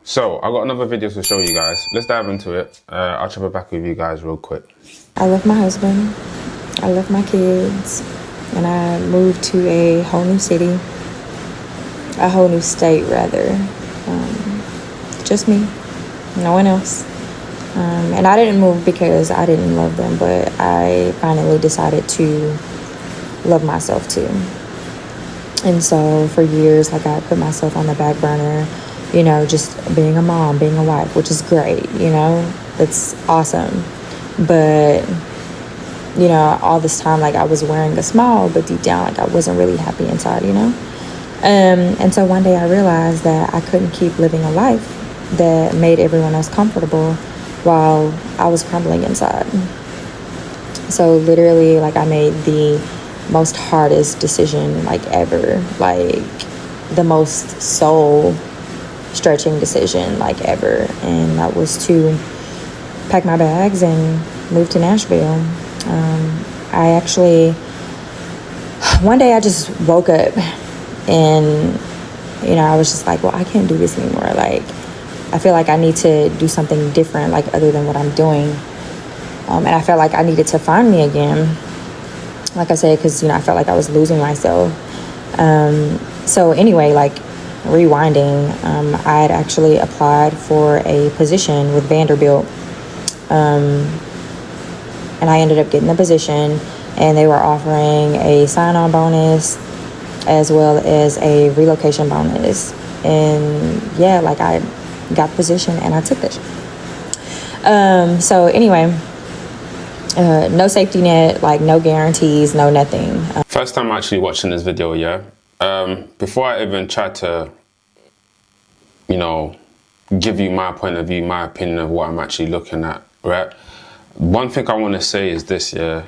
So, I got another video to show you guys. Let's dive into it. I'll chop it back with you guys real quick. I left my husband, I left my kids, and I moved to a whole new city, a whole new state rather. Just me, no one else. And I didn't move because I didn't love them, but I finally decided to love myself too. And so for years, like, I put myself on the back burner, you know, just being a mom, being a wife, which is great, you know, that's awesome. But, you know, all this time, like, I was wearing a smile, but deep down, like, I wasn't really happy inside, you know. And so one day I realized that I couldn't keep living a life that made everyone else comfortable while I was crumbling inside. So literally, like, I made the most hardest decision, like, ever, like the most soul stretching decision, like, ever. And that was to pack my bags and move to Nashville. I actually, one day I just woke up and, you know, I was just like, well, I can't do this anymore. Like, I feel like I need to do something different, like, other than what I'm doing. And I felt like I needed to find me again. Like I said, because, you know, I felt like I was losing myself. So anyway, like, rewinding, I had actually applied for a position with Vanderbilt. And I ended up getting the position, and they were offering a sign-on bonus as well as a relocation bonus. And yeah, like, I got the position and I took this. So anyway, no safety net, like, no guarantees, no nothing. First time actually watching this video, yeah. Before I even try to, you know, give you my point of view, my opinion of what I'm actually looking at, right? One thing I want to say is this, yeah.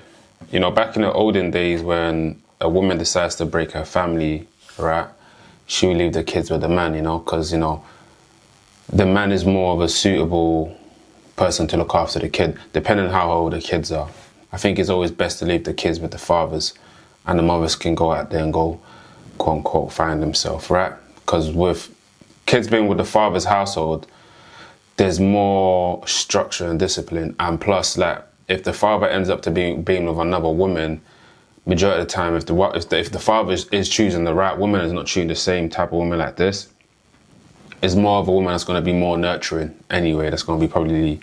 You know, back in the olden days when a woman decides to break her family, right, she will leave the kids with the man, you know, because, you know, the man is more of a suitable person to look after the kid, depending on how old the kids are. I think it's always best to leave the kids with the fathers, and the mothers can go out there and go, quote unquote, find themselves, right? Because with kids being with the father's household, there's more structure and discipline. And plus, like, if the father ends up to being with another woman, majority of the time, if the father is choosing the right woman, is not choosing the same type of woman like this, it's more of a woman that's going to be more nurturing anyway, that's going to be probably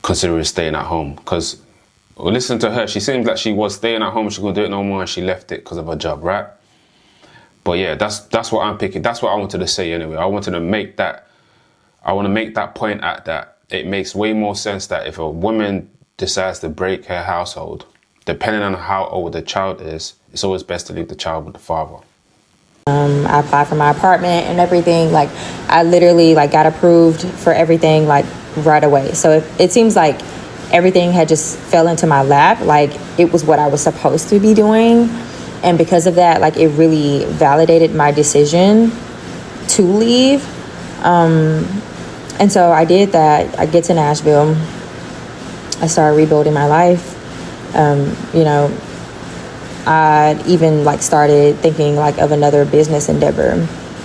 considering staying at home. Because, well, listen to her, she seems like she was staying at home, she couldn't do it no more, and she left it because of her job, right? But yeah, that's what I'm picking. That's what I wanted to say anyway. I want to make that point at that. It makes way more sense that if a woman decides to break her household, depending on how old the child is, it's always best to leave the child with the father. I applied for my apartment and everything. Like, I literally, like, got approved for everything, like, right away. So it seems like everything had just fell into my lap. Like, it was what I was supposed to be doing. And because of that, like, it really validated my decision to leave. And so I did that. I get to Nashville. I started rebuilding my life. You know, I even, like, started thinking, like, of another business endeavor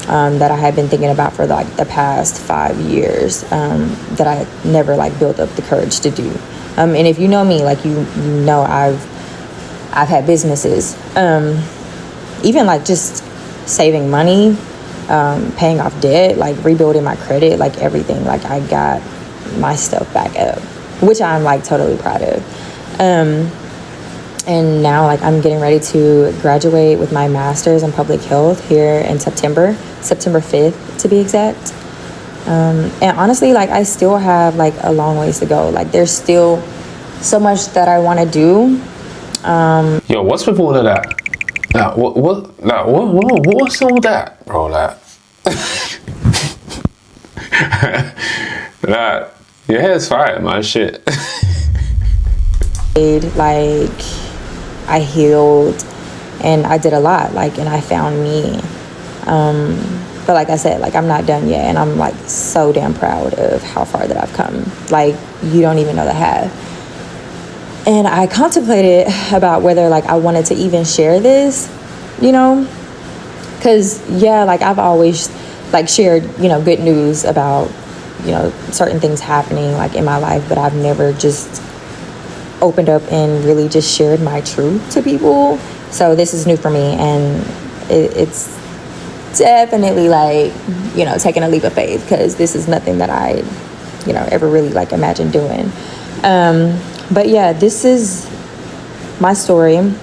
that I had been thinking about for, like, the past 5 years that I never, like, built up the courage to do. And if you know me, like, you know I've had businesses, even, like, just saving money, paying off debt, like, rebuilding my credit, like, everything. Like, I got my stuff back up, which I'm, like, totally proud of. And now, like, I'm getting ready to graduate with my master's in public health here in September 5th to be exact. And honestly, like, I still have, like, a long ways to go. Like, there's still so much that I want to do. Yo, what's with all of that? Like, what's all that, bro? Like, like, your hair's fine, man. Shit. Like, I healed and I did a lot, like, and I found me. But like I said, like, I'm not done yet, and I'm, like, so damn proud of how far that I've come. Like, you don't even know the half. And I contemplated about whether, like, I wanted to even share this, you know, because, yeah, like, I've always like shared, good news about, certain things happening like in my life, but I've never just opened up and really just shared my truth to people. So this is new for me, and it's definitely like, taking a leap of faith, because this is nothing that I, ever really like imagined doing. But yeah, this is my story. And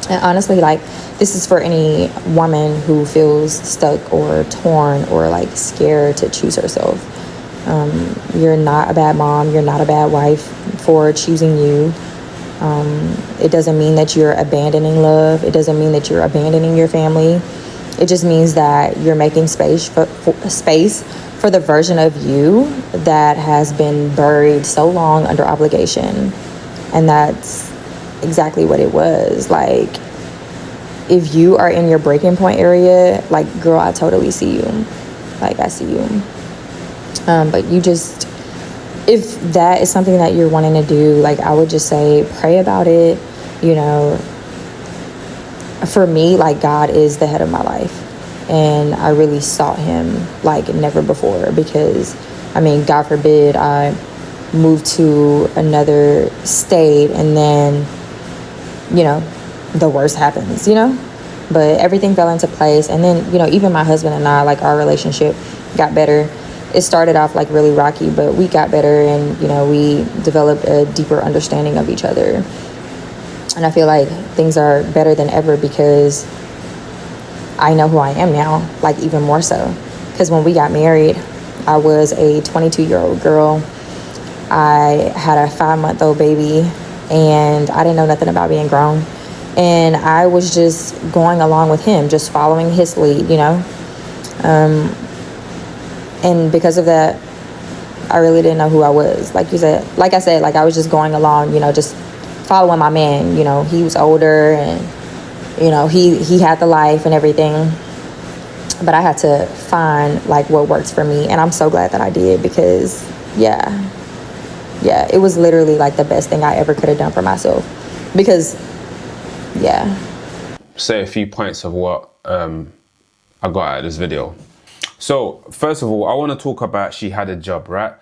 honestly, like, this is for any woman who feels stuck or torn or like scared to choose herself. You're not a bad mom. You're not a bad wife for choosing you. It doesn't mean that you're abandoning love. It doesn't mean that you're abandoning your family. It just means that you're making space for the version of you that has been buried so long under obligation. And that's exactly what it was. Like, if you are in your breaking point area, like, girl, I totally see you. Like, I see you. But you just, if that is something that you're wanting to do, like, I would just say pray about it. For me, like, God is the head of my life, and I really sought him like never before, because God forbid I moved to another state and then the worst happens, but everything fell into place. And then even my husband and I, like, our relationship got better. It started off like really rocky, but we got better, and we developed a deeper understanding of each other. And I feel like things are better than ever because I know who I am now, like, even more so. Because when we got married, I was a 22-year-old girl. I had a 5-month-old baby, and I didn't know nothing about being grown. And I was just going along with him, just following his lead, and because of that, I really didn't know who I was. Like I said, I was just going along, just following my man. He was older, and he had the life and everything, but I had to find like what works for me. And I'm so glad that I did, because yeah, it was literally like the best thing I ever could have done for myself. Because say a few points of what I got out of this video. So first of all, I want to talk about she had a job, right?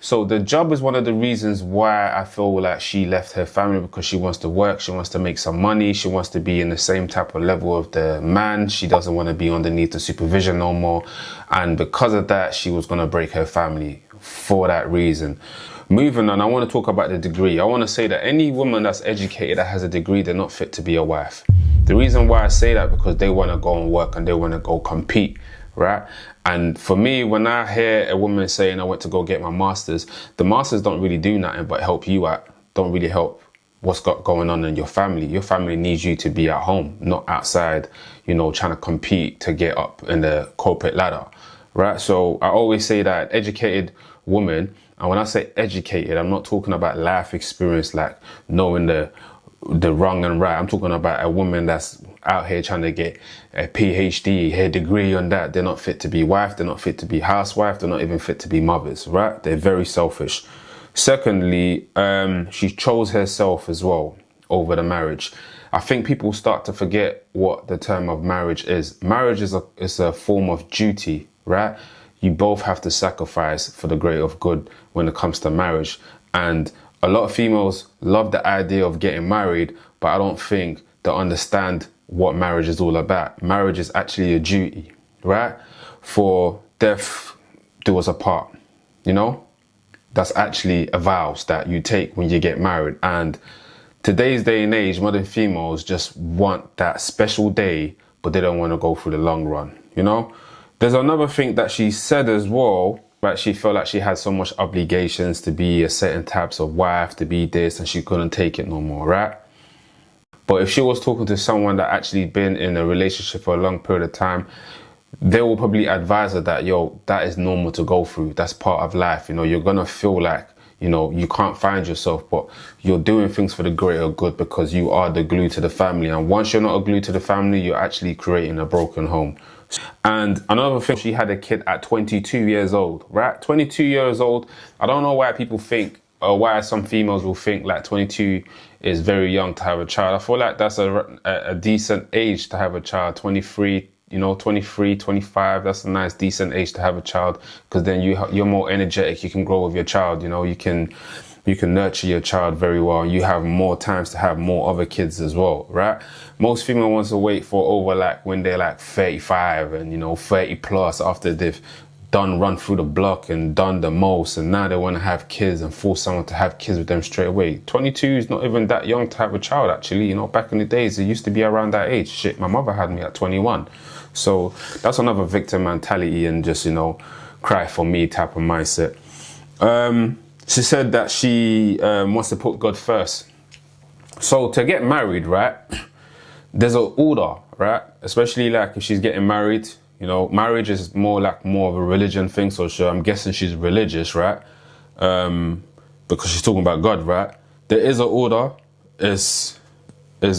So the job is one of the reasons why I feel like she left her family, because she wants to work, she wants to make some money, she wants to be in the same type of level of the man. She doesn't want to be underneath the supervision no more. And because of that, she was going to break her family for that reason. Moving on, I want to talk about the degree. I want to say that any woman that's educated, that has a degree, they're not fit to be a wife. The reason why I say that, because they want to go and work and they want to go compete, right? And for me, when I hear a woman saying I went to go get my master's, the masters don't really do nothing but help you out, don't really help what's got going on in your family. Your family needs you to be at home, not outside, trying to compete to get up in the corporate ladder, right? So I always say that educated woman, and when I say educated, I'm not talking about life experience, like knowing the wrong and right. I'm talking about a woman that's out here trying to get a PhD, her degree on that. They're not fit to be wife, they're not fit to be housewife, they're not even fit to be mothers, right? They're very selfish. Secondly, she chose herself as well over the marriage. I think people start to forget what the term of marriage is. Marriage is a form of duty, right? You both have to sacrifice for the greater good when it comes to marriage. And a lot of females love the idea of getting married, but I don't think they understand what marriage is all about. Marriage is actually a duty, right? For death do us apart, That's actually a vows that you take when you get married. And today's day and age, modern females just want that special day, but they don't want to go through the long run, There's another thing that she said as well, that she felt like she had so much obligations to be a certain types of wife, to be this, and she couldn't take it no more, right? But if she was talking to someone that actually been in a relationship for a long period of time, they will probably advise her that, that is normal to go through. That's part of life. You're going to feel like, you can't find yourself, but you're doing things for the greater good because you are the glue to the family. And once you're not a glue to the family, you're actually creating a broken home. And another thing, she had a kid at 22 years old, right? 22 years old. I don't know why people think, or why some females will think like 22 is very young to have a child. I feel like that's a decent age to have a child. 23, you know, 23, 25, that's a nice, decent age to have a child, because then you're more energetic, you can grow with your child, you know, you can nurture your child very well. You have more times to have more other kids as well, right? Most female wants to wait for over like when they're like 35 and, you know, 30 plus after they've run through the block and done the most, and now they want to have kids and force someone to have kids with them straight away. 22 is not even that young to have a child, actually. You know, back in the days, it used to be around that age. Shit, my mother had me at 21. So that's another victim mentality and just, you know, cry for me type of mindset. She said that she wants to put God first. So to get married, right, there's an order, right? Especially like if she's getting married, you know, marriage is more of a religion thing. So sure, I'm guessing she's religious, right? Because she's talking about God, right? There is an order. Is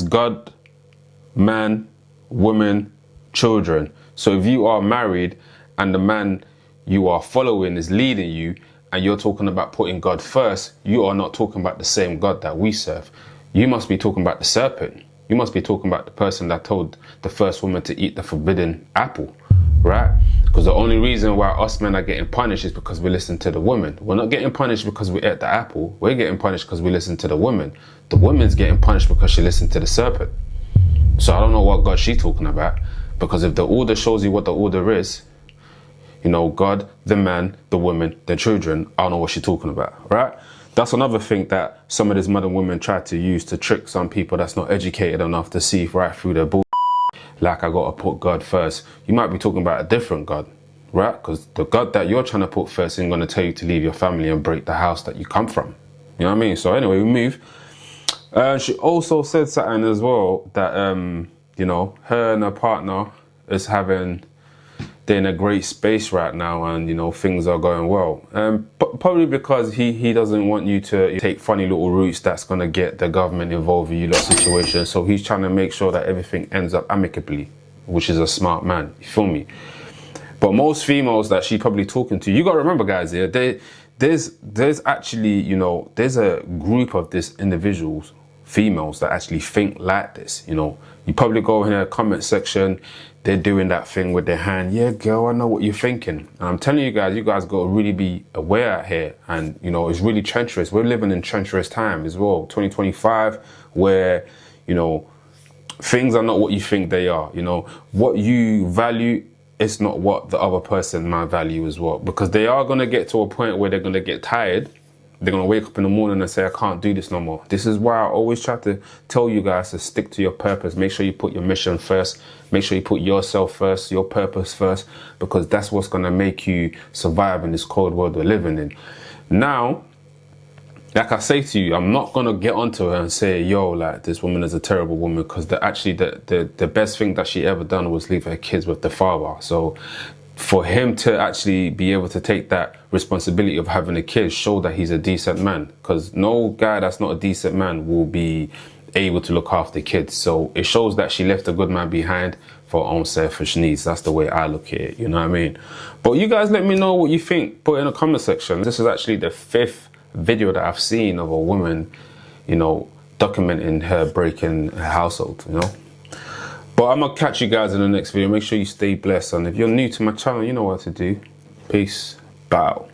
God, man, woman, children. So if you are married and the man you are following is leading you, and you're talking about putting God first, you are not talking about the same God that we serve. You must be talking about the serpent. You must be talking about the person that told the first woman to eat the forbidden apple, right? Because the only reason why us men are getting punished is because we listen to the woman. We're not getting punished because we ate the apple. We're getting punished because we listen to the woman. The woman's getting punished because she listened to the serpent. So I don't know what God she's talking about, because if the order shows you what the order is, you know, God, the man, the woman, the children, I don't know what she's talking about, right? That's another thing that some of these modern women try to use to trick some people that's not educated enough to see right through their bull. Like, I gotta put God first. You might be talking about a different God, right? Because the God that you're trying to put first isn't gonna tell you to leave your family and break the house that you come from. You know what I mean? So anyway, we move. She also said something as well that, you know, her and her partner is they're in a great space right now, and, you know, things are going well. But probably because he doesn't want you to take funny little routes that's going to get the government involved in you lot situation. So he's trying to make sure that everything ends up amicably, which is a smart man. You feel me? But most females that she's probably talking to, you got to remember, guys, here, there's actually, you know, there's a group of these individuals, females, that actually think like this. You know, you probably go in the comment section, they're doing that thing with their hand. Yeah, girl, I know what you're thinking. And I'm telling you guys got to really be aware out here. And, you know, it's really treacherous. We're living in treacherous time as well. 2025, where, you know, things are not what you think they are. You know, what you value is not what the other person might value as well. Because they are going to get to a point where they're going to get tired. They're going to wake up in the morning and say, I can't do this no more. This is why I always try to tell you guys to stick to your purpose. Make sure you put your mission first. Make sure you put yourself first, your purpose first, because that's what's going to make you survive in this cold world we're living in. Now, like I say to you, I'm not going to get onto her and say, yo, like, this woman is a terrible woman, because the best thing that she ever done was leave her kids with the father. So for him to actually be able to take that responsibility of having a kid show that he's a decent man, because no guy that's not a decent man will be able to look after kids. So it shows that she left a good man behind for her own selfish needs. That's the way I look at it, you know what I mean? But you guys let me know what you think. Put it in the comment section. This is actually the 5th video that I've seen of a woman, you know, documenting her breaking her household, you know? But I'm going to catch you guys in the next video. Make sure you stay blessed. And if you're new to my channel, you know what to do. Peace. Bow.